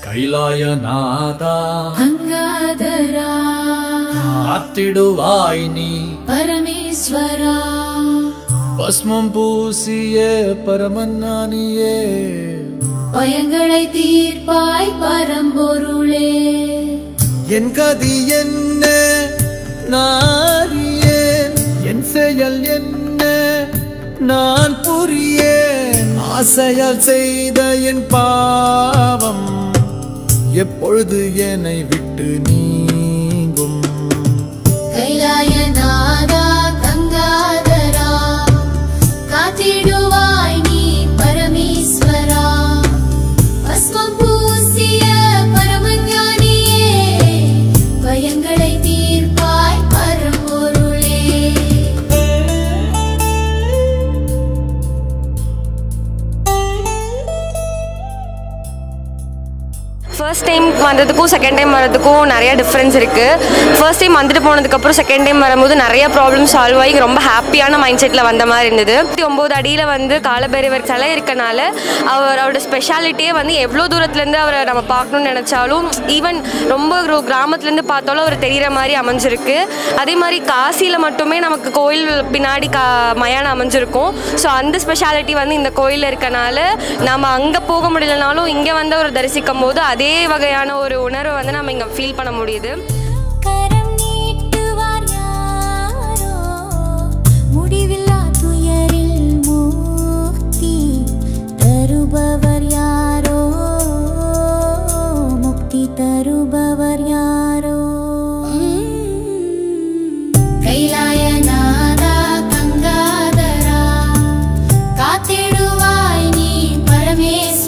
கைலாயநாதா கங்காதரா காத்திடுவாய் நீ பரமேஸ்வரா பஸ்மம் பூசிய பரமஞானியே பயங்களை தீர்ப்பாய் பரம்பொருளே என் கதி என்ன நாரியேன் என் செயல் என்ன நான் புரியேன் ஆசையால் செய்த என் பாவம் எப்பொழுது என்னை விட்டு நீங்கும் கைலாயநாதா கங்காதரா காத்திடுவாய் நீ பரமேஸ்வரா பஸ்மம் பூசிய பரமஞானியே பயங்களை தீர்ப்பாய் பரம்பொருளே ஃபர்ஸ்ட் டைம் வந்ததுக்கும் செகண்ட் டைம் வரதுக்கும் நிறைய டிஃப்ரென்ஸ் இருக்குது. ஃபர்ஸ்ட் டைம் வந்துட்டு போனதுக்கப்புறம் செகண்ட் டைம் வரும்போது நிறைய ப்ராப்ளம் சால்வ் ஆகி ரொம்ப ஹாப்பியான மைண்ட் செட்டில் வந்த மாதிரி இருந்தது. 9 அடியில் வந்து காலபைரவர் சிலை இருக்கனால அவரோட ஸ்பெஷாலிட்டியே வந்து எவ்வளோ தூரத்துலேருந்து அவரை நம்ம பார்க்கணுன்னு நினச்சாலும் ஈவன் ரொம்ப கிராமத்துலேருந்து பார்த்தாலும் அவர் தெரிகிற மாதிரி அமைஞ்சிருக்கு. அதே மாதிரி காசியில் மட்டுமே நமக்கு கோயில் பின்னாடி மயானம் அமைஞ்சிருக்கும். ஸோ அந்த ஸ்பெஷாலிட்டி வந்து இந்த கோயிலில் இருக்கனால நம்ம அங்கே போக முடியலனாலும் இங்கே வந்து அவர் தரிசிக்கும் போது அதே வகையான ஒரு உணர்வை வந்து நம்ம இங்க ஃபீல் பண்ண முடியுது. கரம் நீட்டுவார் யாரோ முடிவில்லா துயரில் முக்தி தருபவர் யாரோ முக்தி தருபவர் யாரோ கைலாயநாதா கங்காதரா காத்திடுவாய் நீ பரமேஸ்வரா